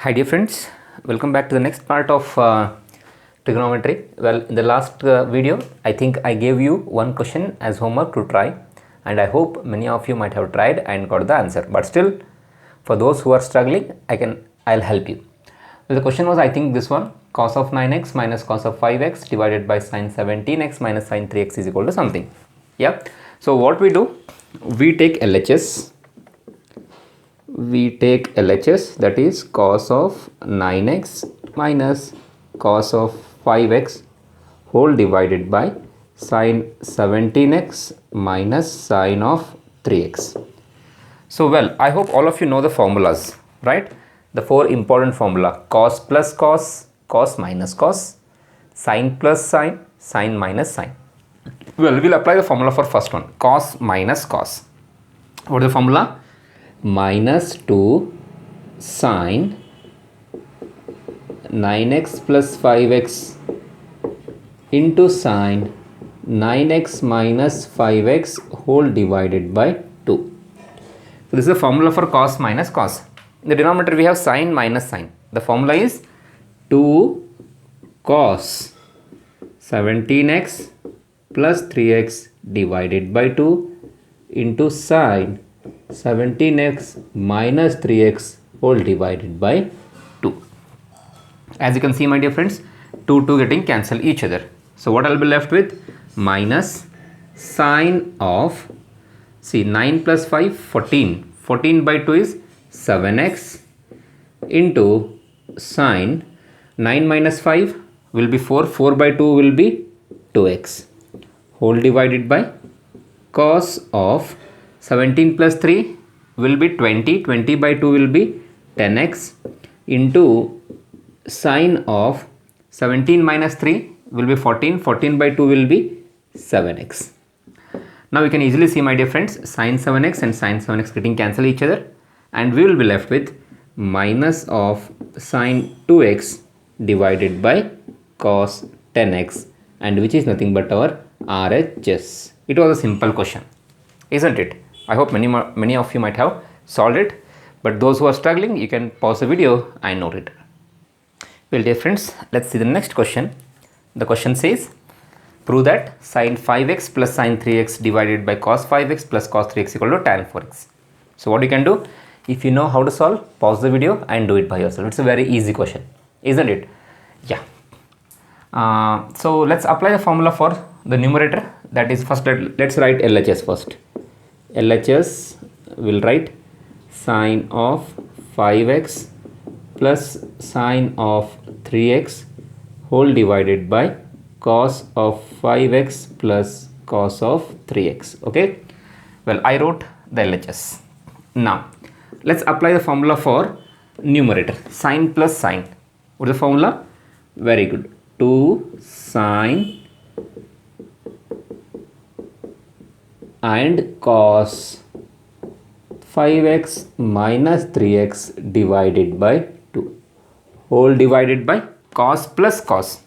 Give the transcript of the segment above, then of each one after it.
Hi dear friends, welcome back to the next part of trigonometry. Well, in the last video, I think I gave you one question as homework to try, and I hope many of you might have tried and got the answer. But still, for those who are struggling, I'll help you. Well, the question was, I think this one: cos of 9x minus cos of 5x divided by sin 17x minus sin 3x is equal to something. Yeah. So what we do, we take LHS. That is cos of 9x minus cos of 5x whole divided by sin 17x minus sin of 3x. So well, I hope all of you know the formulas, right? The four important formula: cos plus cos, cos minus cos, sin plus sin, sin minus sin. Well, we'll apply the formula for first one, cos minus cos. What is the formula? Minus 2 sin 9x plus 5x into sin 9x minus 5x whole divided by 2. So this is the formula for cos minus cos. In the denominator we have sin minus sin. The formula is 2 cos 17x plus 3x divided by 2 into sin 17x minus 3x whole divided by 2. As you can see, my dear friends, 2 getting cancel each other. So what I'll be left with? Minus sine of, see, 9 plus 5, 14. 14 by 2 is 7x into sine 9 minus 5 will be 4. 4 by 2 will be 2x whole divided by cos of 17 plus 3 will be 20. 20 by 2 will be 10x into sine of 17 minus 3 will be 14. 14 by 2 will be 7x. Now we can easily see, my dear friends, sine 7x and sine 7x getting cancel each other, and we will be left with minus of sine 2x divided by cos 10x, and which is nothing but our RHS. It was a simple question, isn't it? I hope many of you might have solved it, but those who are struggling, you can pause the video and note it. Well, dear friends, let's see the next question. The question says, prove that sin 5x plus sin 3x divided by cos 5x plus cos 3x equal to tan 4x. So what you can do, if you know how to solve, pause the video and do it by yourself. It's a very easy question, isn't it? Yeah. So let's apply the formula for the numerator. That is, first let's write LHS first. LHS will write sine of 5x plus sine of 3x whole divided by cos of 5x plus cos of 3x. Okay. Well, I wrote the LHS. Now let's apply the formula for numerator. Sine plus sine. What is the formula? Very good. 2 sine and cos 5x minus 3x divided by 2 whole divided by cos plus cos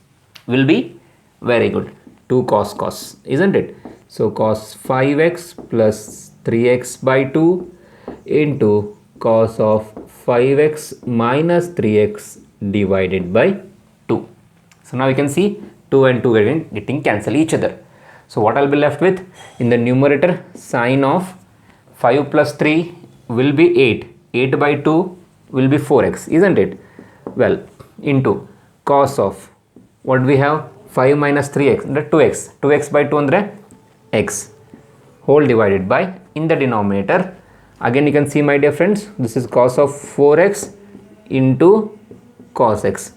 will be, very good, 2 cos cos, isn't it? So cos 5x plus 3x by 2 into cos of 5x minus 3x divided by 2. So now you can see 2 and 2 getting cancel each other. So what I'll be left with in the numerator, sine of 5 plus 3 will be 8. 8 by 2 will be 4x, isn't it? Well, into cos of, what we have, 5 minus 3x, the 2x. 2x by 2 andre x whole divided by, in the denominator, again you can see, my dear friends, this is cos of 4x into cos x.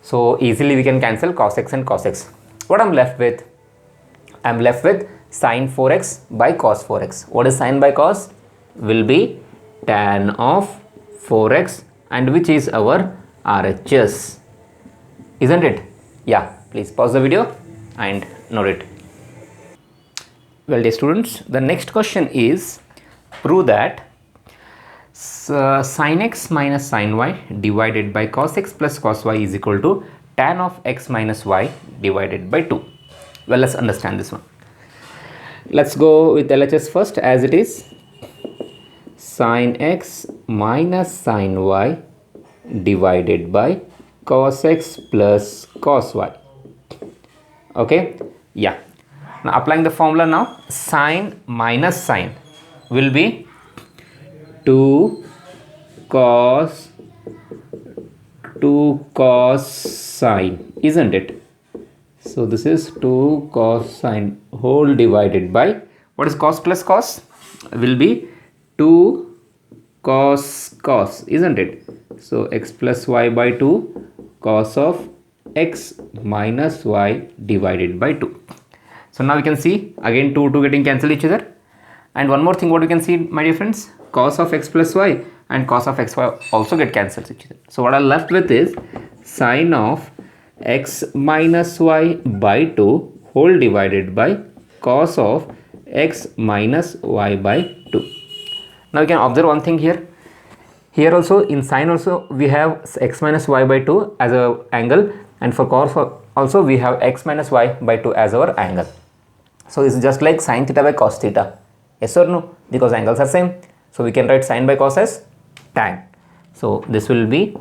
So easily we can cancel cos x and cos x. What I'm left with? I'm left with sin 4x by cos 4x. What is sin by cos? Will be tan of 4x, and which is our RHS, isn't it? Yeah, please pause the video and note it. Well, dear students, the next question is, prove that sin x minus sin y divided by cos x plus cos y is equal to tan of x minus y divided by 2. Well, let's understand this one. Let's go with LHS first, as it is sin x minus sin y divided by cos x plus cos y. Okay, yeah. Now applying the formula now, sine minus sine will be 2 cos sine, isn't it? So this is 2 cos sine whole divided by, what is cos plus cos? Will be 2 cos, isn't it? So x plus y by 2 cos of x minus y divided by 2. So now we can see again 2 getting cancel each other. And one more thing what we can see, my dear friends, cos of x plus y and cos of xy also get cancelled each other. So what I'm left with is sine of x minus y by 2 whole divided by cos of x minus y by 2. Now you can observe one thing here. Here also in sine also we have x minus y by 2 as a angle, and for cos also we have x minus y by 2 as our angle. So it's just like sine theta by cos theta. Yes or no? Because angles are same. So we can write sine by cos as tan. So this will be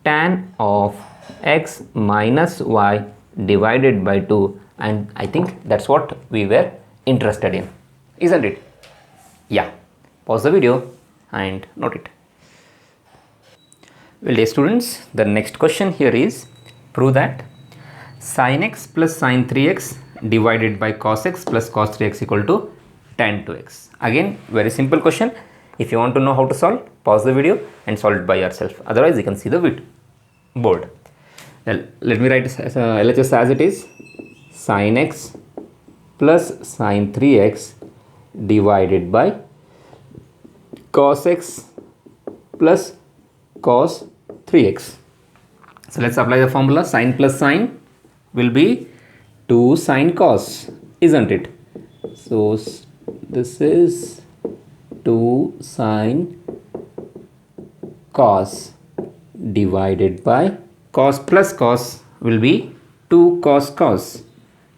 tan of x minus y divided by 2, and I think that's what we were interested in, isn't it? Yeah. Pause the video and note it. Well, dear students, the next question here is prove that sin x plus sin 3x divided by cos x plus cos 3x equal to tan 2x. Again, very simple question. If you want to know how to solve, pause the video and solve it by yourself. Otherwise, you can see the board. Well, let me write LHS as it is. Sin x plus sin 3x divided by cos x plus cos 3x. So let's apply the formula. Sin plus sin will be 2 sin cos, isn't it? So this is 2 sin cos divided by cos plus cos will be 2 cos cos.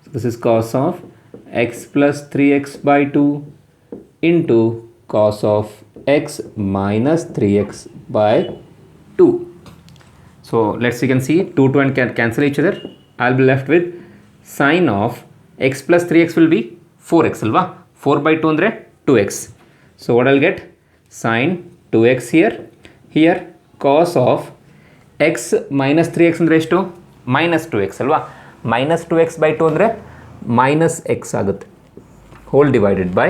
So this is cos of x plus 3x by 2 into cos of x minus 3x by 2. So let's, you can see 2 and can cancel each other. I'll be left with sine of x plus 3x will be 4x alva. 4 by 2 andre 2x. So what I'll get? Sine 2x here cos of x minus 3x andre eshtu? Minus 2x alva. Minus 2x by 2 andre minus x agutte. Whole divided by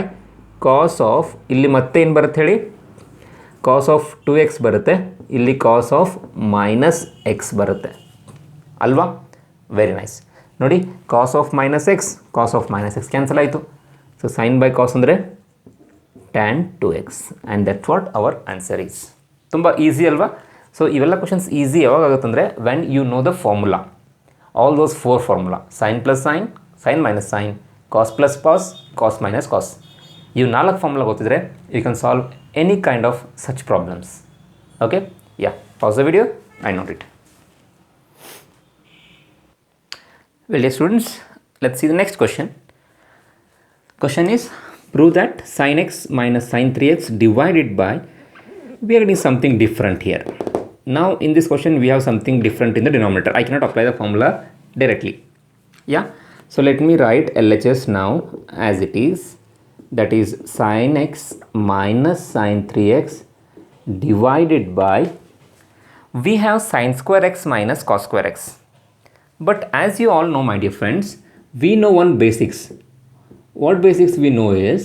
cos of illi matte ಏನು ಬರುತ್ತೆ ಹೇಳಿ, cos of 2x ಬರುತ್ತೆ, ಇಲ್ಲಿ cos of minus x ಬರುತ್ತೆ ಅಲ್ವಾ. Very nice. ನೋಡಿ cos of minus x cancel ಆಯಿತು. So sin by cos ಅಂದರೆ tan 2x, and that's what our answer is. ತುಂಬ ಈಸಿ ಅಲ್ವಾ. ಸೊ ಇವೆಲ್ಲ ಕ್ವಶನ್ಸ್ ಈಸಿ ಯಾವಾಗ ಆಗುತ್ತಂದರೆ when you know the formula, all those 4 formula, sine plus sine, sine minus sine, cos plus cos, cos minus cos. ಇವು 4 formula ಗೊತ್ತಿದ್ರೆ you can solve any kind of such problems. Okay, yeah, pause the video and note it. Well, dear students, let's see the next question. Question is, prove that sin x minus sin 3x divided by, we are getting something different here. Now in this question we have something different in the denominator. I cannot apply the formula directly. Yeah, so let me write LHS now as it is, that is sin x minus sin 3x divided by, we have sin square x minus cos square x. But as you all know, my dear friends, we know one basics. What basics we know is,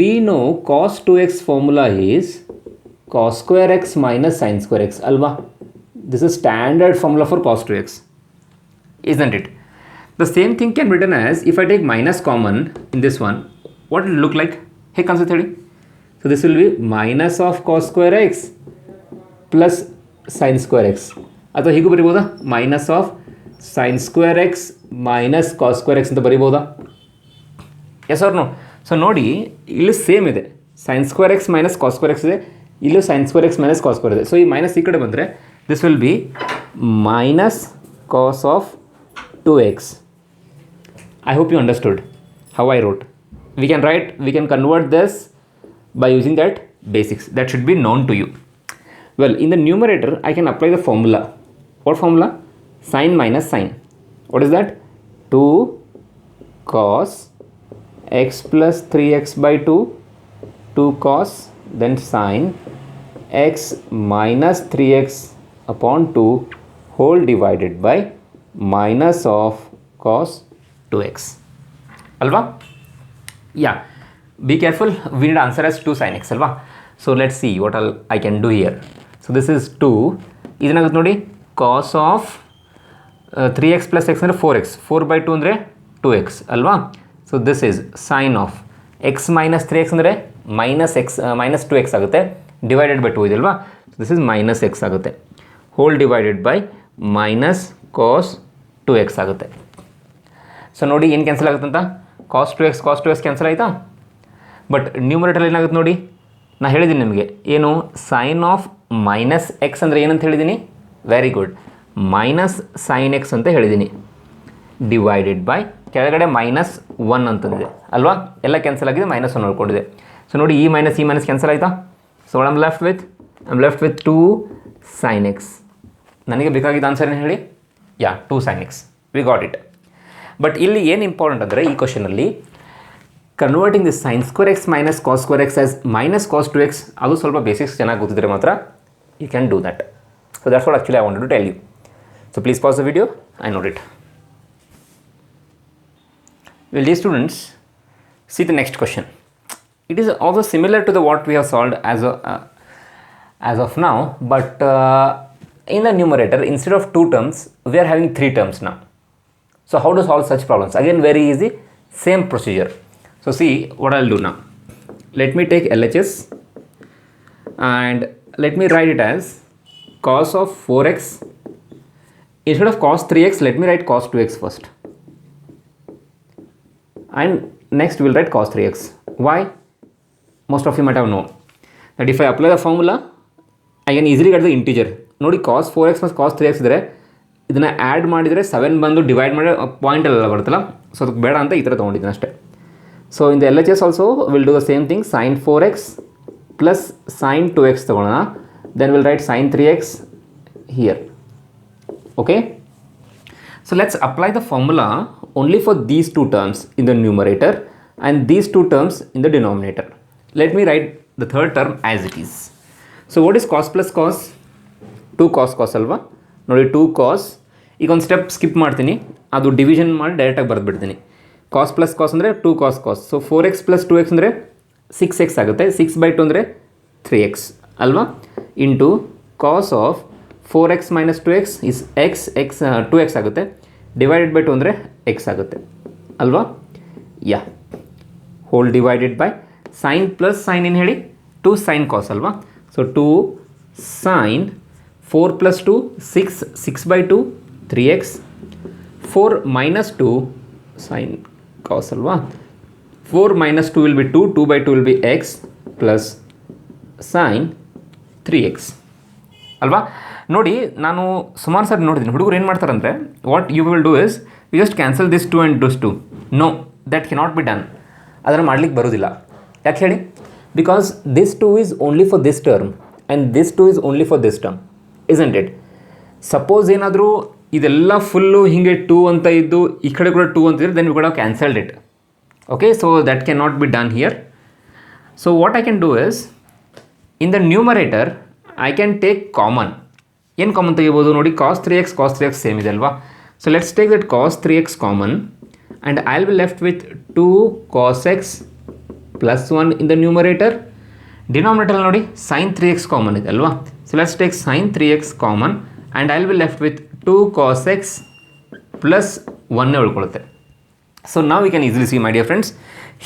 we know cos 2x formula is cos square x minus sin square x, alva. This is standard formula for cos 2x, isn't it? The same thing can be written as, if I take minus common in this one, what will it look like? Hey, consider. So this will be minus of cos square x plus sin square x. ಅಥವಾ ಹೀಗೂ ಬರಿಬೋದಾ, minus of sine square x minus cos square x ಅಂತ ಬರಿಬೋದಾ? Yes or no? So ನೋಡಿ ಇಲ್ಲಿ same ಇದೆ, sine square x minus cos square x ಇದೆ, ಇಲ್ಲೂ sine square x minus cos square ಇದೆ. ಸೊ ಈ ಮೈನಸ್ ಈ ಕಡೆ ಬಂದರೆ this will be minus cos of 2x. I hope you understood how I wrote. We can convert this by using that basics that should be known to you. Well, in the numerator, I can apply the formula. What formula? Sine minus sine. What is that? 2 cos x plus 3x by 2, 2 cos, then sine x minus 3x upon 2 whole divided by minus of cos 2x. Alva? Yeah. Be careful. We need answer as 2 sin x. Alva? So let's see what I can do here. So this is 2. Idanagatte nodi cos of 3x plus x andre 4x. 4 by 2 andre 2x. Alva? So this is sine of x minus 3x andre minus 2x agutte divided by 2 ಇದೆ ಅಲ್ವಾ. This is minus x ಆಗುತ್ತೆ whole divided by minus cos 2x ಆಗುತ್ತೆ. So ನೋಡಿ ಏನು cancel ಆಗುತ್ತೆ ಅಂತ, cos 2x cancel ಆಯಿತಾ. But numerator ಏನಾಗುತ್ತೆ ನೋಡಿ, ನಾನು ಹೇಳಿದ್ದೀನಿ ನಿಮಗೆ ಏನು, ಸೈನ್ ಆಫ್ ಮೈನಸ್ ಎಕ್ಸ್ ಅಂದರೆ ಏನಂತ ಹೇಳಿದ್ದೀನಿ, very good, minus sine x ಅಂತ ಹೇಳಿದ್ದೀನಿ ಡಿವೈಡೆಡ್ ಬೈ ಕೆಳಗಡೆ ಮೈನಸ್ 1 ಅಂತಂದಿದೆ ಅಲ್ವಾ, ಎಲ್ಲ ಕ್ಯಾನ್ಸಲ್ ಆಗಿದೆ, ಮೈನಸ್ 1 ನೋಡ್ಕೊಂಡಿದೆ. ಸೊ ನೋಡಿ ಈ ಮೈನಸ್ ಕ್ಯಾನ್ಸಲ್ ಆಯಿತಾ. So I am left with 2 sin x. ನನಗೆ ಬೇಕಾಗಿದ್ದ ಆನ್ಸರ್ ಏನು ಹೇಳಿ, 2 sin x, we got it. But ಇಲ್ಲಿ ಏನು ಇಂಪಾರ್ಟೆಂಟ್ ಅಂದರೆ ಈ ಕ್ವಶನಲ್ಲಿ converting the sine square x minus cos square x as minus cos 2x, ಅದು ಸ್ವಲ್ಪ ಬೇಸಿಕ್ಸ್ ಚೆನ್ನಾಗಿ ಗೊತ್ತಿದ್ರೆ ಮಾತ್ರ you can do that. So that's what actually I wanted to tell you. So please pause the video, I note it. Well, dear students, see the next question. It is also similar to the what we have solved as of now, but in the numerator, instead of 2 terms, we are having 3 terms now. So how to solve such problems? Again, very easy, same procedure. So see what I'll do now. Let me take LHS and let me write it as cos of 4x. Instead of cos 3x, let me write cos 2x first. And next we'll write cos 3x. Why? Most of you might have known that if I apply the formula, I can easily get the integer. ನೋಡಿ cos 4x plus cos 3x ಇದ್ದರೆ ಇದನ್ನು add ಮಾಡಿದರೆ 7 ಬಂದು divide ಮಾಡಿ ಪಾಯಿಂಟಲ್ಲೆಲ್ಲ ಬರುತ್ತಲ್ಲ, so ಅದಕ್ಕೆ ಬೇಡ ಅಂತ ಈ ಥರ ತೊಗೊಂಡಿದ್ದೀನಿ ಅಷ್ಟೇ. So in the LHS also will do the same thing, sin 4x plus sin 2x ತೊಗೊಳ್ಳೋಣ, then will write sin 3x here. Okay, so let's apply the formula only for these 2 terms in the numerator and these 2 terms in the denominator. Let me write the third term as it is. So what is cos plus cos? 2 cos ಅಲ್ವಾ. ನೋಡಿ 2 cos, ಈಗ ಒಂದು step skip ಮಾಡ್ತೀನಿ, ಅದು division ಮಾಡಿ ಡೈರೆಕ್ಟಾಗಿ ಬರೆದ್ಬಿಡ್ತೀನಿ. cos plus cos ಅಂದರೆ 2 cos. So 4x plus 2x ಅಂದರೆ 6x ಆಗುತ್ತೆ, 6 by 2 ಅಂದರೆ 3x ಅಲ್ವಾ, into cos of 4x minus 2x is x 2x ಆಗುತ್ತೆ, ಡಿವೈಡೆಡ್ ಬೈ 2 ಅಂದರೆ x ಆಗುತ್ತೆ ಅಲ್ವಾ. Whole divided by sine plus sine ಏನು ಹೇಳಿ, 2 sin cos ಅಲ್ವಾ. ಸೊ 2 sin 4 plus 2 6 by 2 3x, 4 minus 2 sin cos ಅಲ್ವಾ. 4 minus 2 will be 2, 2 by 2 will be x plus sin 3x ಅಲ್ವಾ. ನೋಡಿ ನಾನು ಸುಮಾರು ಸಾರಿ ನೋಡಿದ್ದೀನಿ ಹುಡುಗರು ಏನು ಮಾಡ್ತಾರಂದರೆ, what you will do is you just cancel this 2 and this 2. No, that cannot be done. ಅದನ್ನು ಮಾಡ್ಲಿಕ್ಕೆ ಬರೋದಿಲ್ಲ. ಯಾಕೆ ಹೇಳಿ, because this 2 is only for this term and this 2 is only for this term, isn't it. Suppose ಏನಾದರೂ ಇದೆಲ್ಲ full ಹೀಗೆ 2 ಅಂತ ಇದ್ದು ಈ ಕಡೆ ಕೂಡ 2 ಅಂತಿದ್ರೆ then we could have cancelled it. Okay, so that can not be done here. So what I can do is, in the numerator I can take common. ಏನು ಕಾಮನ್ ತೆಗಿಬೋದು ನೋಡಿ, cos 3x ಸೇಮ್ ಇದೆ ಅಲ್ವಾ. So let's take that cos 3x common and I will be left with 2 cos x plus 1 in the numerator. Denominator ನೋಡಿ sin 3x common ಇದೆ ಅಲ್ವಾ. So let's take sin 3x common and I will be left with 2 cos x plus 1 ಉಳ್ಕೊಳ್ಳುತ್ತೆ. So ನಾವು we can easily see my dear friends,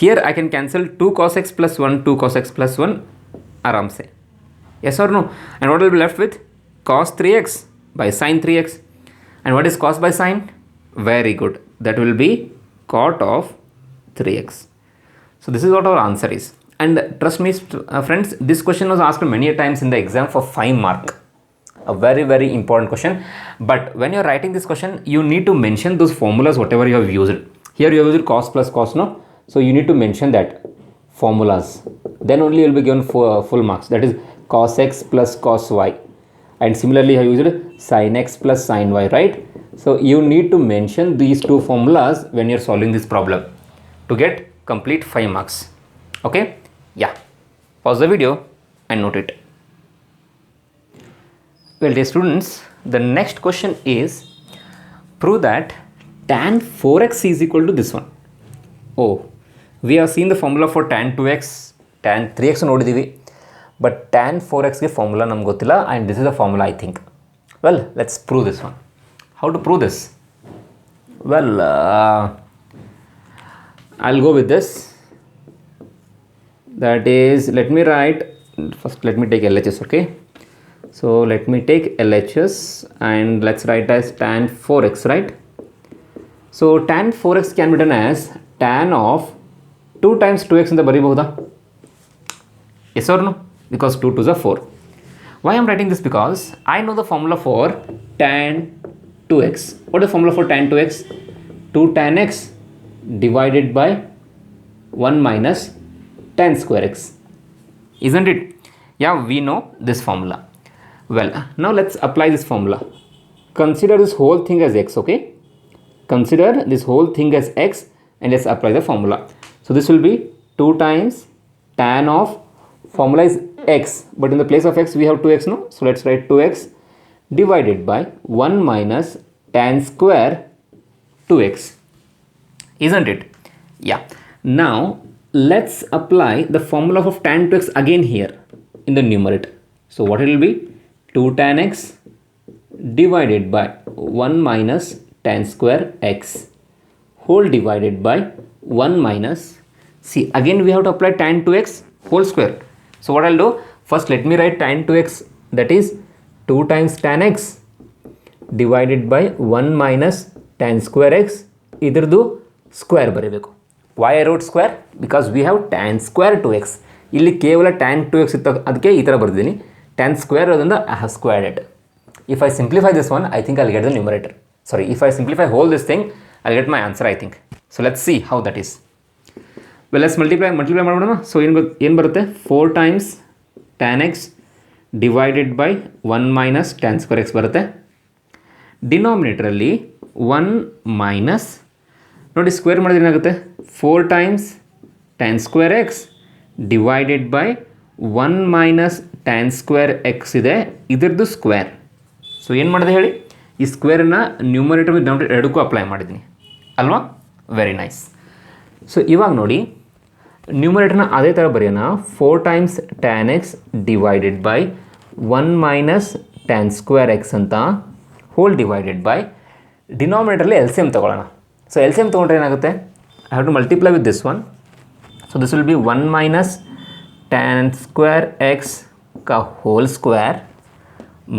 here I can cancel 2 cos x plus 1 2 cos x plus 1 ಆರಾಮ್ಸೆ. yes or no? And what will be left with? Cos 3x by sin 3x. And what is cos by sin? Very good, that will be cot of 3x. So this is what our answer is. And trust me friends, this question was asked many times in the exam for 5 mark. A very very important question. But when you are writing this question, you need to mention those formulas whatever you have used. Here you have used cos plus cos, no? So you need to mention that formulas, then only you will be given full marks. That is cos x plus cos y, and similarly I used sin x plus sin y, right? So you need to mention these two formulas when you're solving this problem to get complete 5 marks. Okay, yeah, pause the video and note it. Well, dear students, the next question is prove that tan 4x is equal to this one. Oh, we have seen the formula for tan 2x, tan 3x nodidivi, but tan 4x ge formula namge gottilla, and this is the formula I think. Well, let's prove this one. How to prove this? Well, I'll go with this. That is, let me write first. Let me take LHS. Okay, so let me take LHS and let's write as tan 4x, right? So tan 4x can be written as tan of 2 times 2x in the bariಬಹುದಾ? Yes or no? Because 2 2s are 4. Why I am writing this? Because I know the formula for tan 2x. What is the formula for tan 2x? 2 tan x divided by 1 minus tan square x. Isn't it? Yeah, we know this formula. Well, now let's apply this formula. Consider this whole thing as x, okay? Consider this whole thing as x and let's apply the formula. So this will be 2 times tan of, formula is x, but in the place of x we have 2x, no? So let's write 2x divided by 1 minus tan square 2x. Isn't it? Yeah. Now let's apply the formula of tan 2x again here in the numerator. So what it will be? 2 tan x divided by 1 minus tan square x whole divided by 1 minus, see again we have to apply tan 2x whole square. So what I'll do, first let me write tan 2x, that is 2 times tan x divided by 1 minus tan square x, idradu square ಬರೀಬೇಕು. Why I wrote square? Because we have tan square 2x. ಇಲ್ಲಿ ಕೇವಲ tan 2x ಇತ್ತು, ಅದಕ್ಕೆ ಈ ಥರ ಬರ್ದಿದ್ದೀನಿ. Tan square ಅದರಿಂದ I have squared it. If I simplify this one, I think I'll get the numerator. Sorry, if I simplify whole this thing, I'll get my answer, I think. So let's see how that is. Well, let's multiply ಮಾಡೋಣ. So ಏನು ಬರುತ್ತೆ? 4 times tan x divided by 1 minus tan square x ಬರುತ್ತೆ. Denominator ಅಲ್ಲಿ 1 minus, ನೋಡಿ square ಮಾಡಿದ್ರೆ ಏನಾಗುತ್ತೆ? 4 times tan square x divided by 1 minus tan square x ಇದೆ, ಇದರದ್ದು ಸ್ಕ್ವೇರ್. ಸೊ ಏನು ಮಾಡಿದೆ ಹೇಳಿ? ಈ ಸ್ಕ್ವೇರನ್ನು ನ್ಯೂಮರೇಟರ್ ವಿತ್ ಡಿನಾಮಿನೇಟರ್ ಎರಡಕ್ಕೂ ಅಪ್ಲೈ ಮಾಡಿದ್ದೀನಿ ಅಲ್ವಾ? Very nice. ಸೊ ಇವಾಗ ನೋಡಿ ನ್ಯೂಮರೇಟರ್ನ ಅದೇ ಥರ ಬರೆಯೋಣ. 4 times tan x divided by 1 minus tan square x ಅಂತ ಹೋಲ್ ಡಿವೈಡೆಡ್ ಬೈ ಡಿನಾಮಿನೇಟರ್ಲಿ LCM ತಗೊಳ್ಳೋಣ. ಸೊ LCM ತೊಗೊಂಡ್ರೆ ಏನಾಗುತ್ತೆ? I have to multiply with this one. So this will be 1 minus tan square x का whole square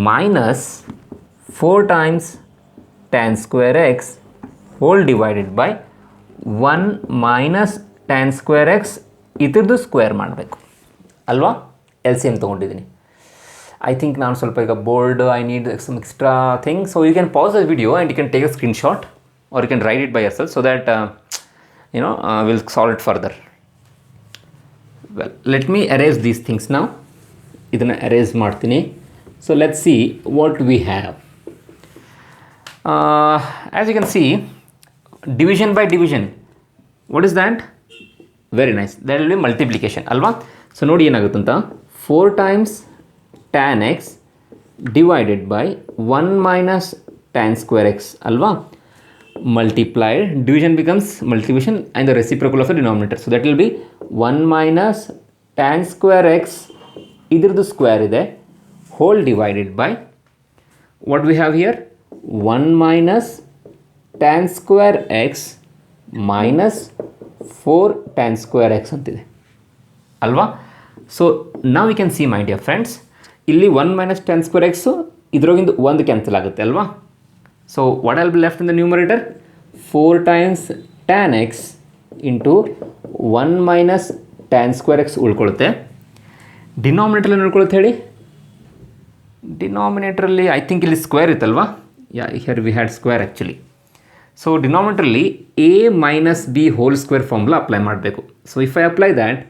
minus 4 times tan square x whole divided by 1 minus tan square x ಇದ್ರದ್ದು square ಮಾಡಬೇಕು ಅಲ್ವಾ? LCM ತೊಗೊಂಡಿದ್ದೀನಿ. I think ನಾನು ಸ್ವಲ್ಪ ಈಗ board I need some extra thing. So you can pause the video and you can take a screenshot or you can write it by yourself so that we'll solve it further. Well, let me erase these things now. ಇದನ್ನು erase ಮಾಡ್ತೀನಿ. So let's see what we have. As you can see, division by division. What is that? Very nice. That will be multiplication ಅಲ್ವಾ? So ನೋಡಿ ಏನಾಗುತ್ತೆ ಅಂತ, 4 times tan x divided by 1 minus tan square x ಅಲ್ವಾ? Multiplied, division becomes multiplication and the reciprocal of the denominator. So that will be 1 minus tan square x ಇದ್ರದ್ದು square ಇದೆ whole divided by what we have here, 1 minus tan square x minus 4 tan square x ಅಂತಿದೆ ಅಲ್ವಾ? So ನಾವು we can see my dear friends, ಇಲ್ಲಿ 1 minus tan square x ಇದ್ರೊಗಿಂದ 1 cancel ಆಗುತ್ತೆ ಅಲ್ವಾ? So what will be left in the numerator? 4 times tan x into 1 minus tan square x ಉಳ್ಕೊಳ್ಳುತ್ತೆ. Denominator ಉಳ್ಕೊಳ್ಳುತ್ತೆ ಹೇಳಿ? ಡಿನಾಮಿನೇಟ್ರಲ್ಲಿ ಐ ಥಿಂಕ್ ಇಲ್ಲಿ square ಇತ್ತಲ್ವಾ? Yeah, here we had square actually. So ಡಿನಾಮಿನೇಟ್ರಲ್ಲಿ a minus b whole square formula apply ಮಾಡಬೇಕು. So if I apply that,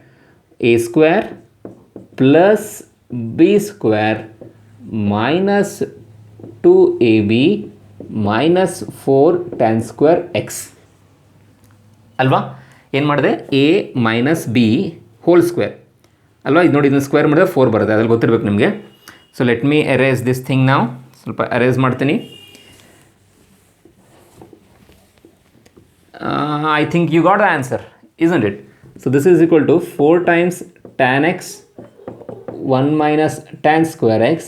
a square plus b square minus 2ab minus 4 tan square x ಅಲ್ವಾ. ಏನು ಮಾಡಿದೆ, a minus b whole square ಅಲ್ವಾ. ಇದು ನೋಡಿ, ಇದನ್ನು square ಮಾಡಿದ್ರೆ 4 ಬರುತ್ತೆ, ಅದ್ರಲ್ಲಿ ಗೊತ್ತಿರಬೇಕು ನಿಮಗೆ. So let me erase this thing ನಾವು. ಸ್ವಲ್ಪ ಅರೇಸ್ ಮಾಡ್ತೀನಿ. I think you got the answer, isn't it? So this is equal to 4 times tan x 1 minus tan square x.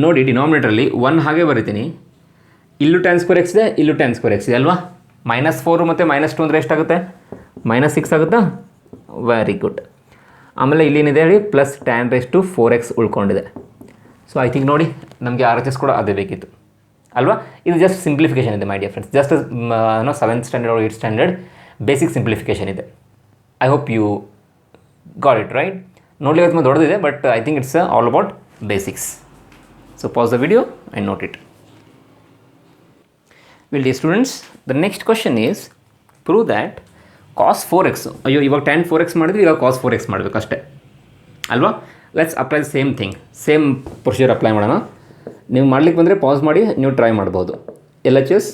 ನೋಡಿ, ಡಿನಾಮಿನೇಟರಲ್ಲಿ 1 ಹಾಗೆ ಬರಿತೀನಿ. ಇಲ್ಲೂ tan square x ಇದೆ, ಇಲ್ಲೂ tan square x ಇದೆ ಅಲ್ವಾ. -4 ಮತ್ತು -2 ಅಂದರೆ ಎಷ್ಟಾಗುತ್ತೆ? -6 ಆಗುತ್ತಾ? Very good. ಆಮೇಲೆ ಇಲ್ಲೇನಿದೆ ಹೇಳಿ, plus tan raised to 4x ಉಳ್ಕೊಂಡಿದೆ. ಸೊ ಐ ಥಿಂಕ್ ನೋಡಿ, ನಮಗೆ RHS ಕೂಡ ಅದೇ ಬೇಕಿತ್ತು ಅಲ್ವಾ. ಇದು ಜಸ್ಟ್ ಸಿಂಪ್ಲಿಫಿಕೇಷನ್ ಇದೆ my dear friends. Just 7th standard or 8th standard basic simplification ಇದೆ. I hope you got it right. ನೋಡಲಿಕ್ಕೆ ತುಂಬ ದೊಡ್ಡದಿದೆ, but I think it's all about basics. So pause the video and note it. Well dear students, the next question is prove that cos 4x. ಅಯ್ಯೋ, ಇವಾಗ tan 4x ಮಾಡಿದ್ವಿ, ಈಗ cos 4x ಮಾಡಬೇಕು ಅಷ್ಟೇ ಅಲ್ವಾ. Let's apply the same thing, same procedure apply ಮಾಡೋಣ. ನೀವು ಮಾಡ್ಲಿಕ್ಕೆ ಬಂದರೆ ಪಾಸ್ ಮಾಡಿ ನೀವು ಟ್ರೈ ಮಾಡ್ಬೋದು. LHS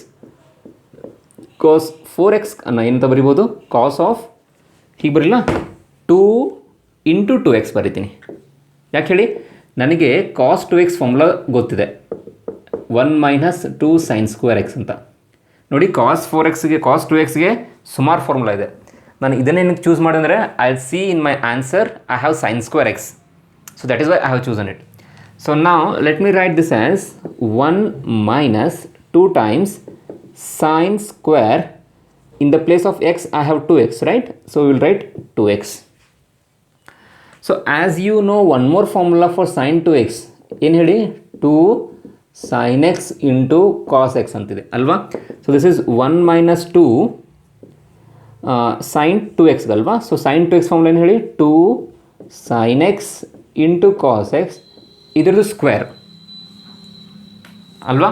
cos 4x ಅನ್ನು ಏನಂತ ಬರಿಬೋದು? ಕಾಸ್ ಆಫ್, ಹೀಗೆ ಬರಿಲ್ಲ, 2 ಇಂಟು 2x ಬರಿತೀನಿ. ಯಾಕೆ ಹೇಳಿ, ನನಗೆ cos 2x ಫಾರ್ಮುಲಾ ಗೊತ್ತಿದೆ, 1 ಮೈನಸ್ 2 sin square x ಅಂತ. ನೋಡಿ, cos 4xಗೆ cos 2xಗೆ ಸುಮಾರು ಫಾರ್ಮುಲಾ ಇದೆ. ನಾನು ಇದನ್ನೇನಕ್ಕೆ ಚೂಸ್ ಮಾಡಿದ್ರೆ, I will see in my answer I have sin square x. So that is why I have chosen it. So now let me write this as 1 minus 2 times sin square. In the place of x I have 2x, right? So we will write 2x. So as you know, one more formula for sin 2x, ಏನು ಹೇಳಿ, 2 sin x into cos x ಅಂತಿದೆ ಅಲ್ವಾ. So this is 1 minus 2 sin 2x ಅಲ್ವಾ. So sin 2x formula ಏನು ಹೇಳಿ, 2 sin x into cos x, ಇದರದ್ದು square ಅಲ್ವಾ.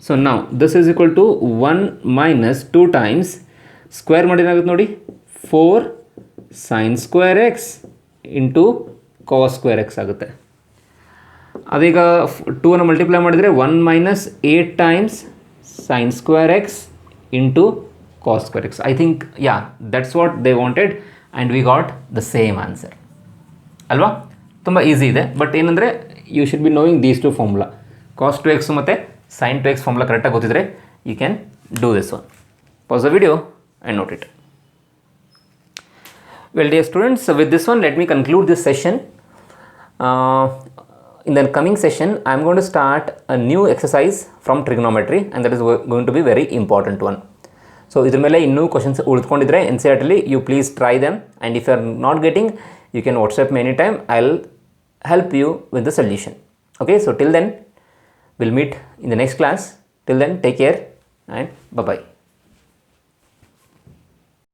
So ನಾವು this is equal to 1 minus 2 times square ಮಾಡಿದಾಗುತ್ತೆ ನೋಡಿ, 4 sin square x into cos square x ಆಗುತ್ತೆ. ಅದೀಗ 2 ಮಲ್ಟಿಪ್ಲೈ ಮಾಡಿದರೆ 1 minus 8 times sin square x into cos square x. I think yeah that's what they wanted and we got the same answer ಅಲ್ವಾ. ತುಂಬ easy ಇದೆ, but ಏನಂದರೆ you should be knowing these two formula, cos 2x ಮತ್ತು sin 2x formula ಕರೆಕ್ಟಾಗಿ ಗೊತ್ತಿದ್ರೆ you can do this one. Pause the video and note it. Well dear students, with this one let me conclude this session. In the coming session I am going to start a new exercise from trigonometry, and that is going to be very important one. So ಇದ್ರ ಮೇಲೆ ಇನ್ನೂ questions ಉಳಿದುಕೊಂಡಿದ್ರೆ NCERT you please try them, and if you are not getting, you can WhatsApp me anytime. I'll help you with the solution. Okay, so till then we'll meet in the next class. Till then, take care and bye bye.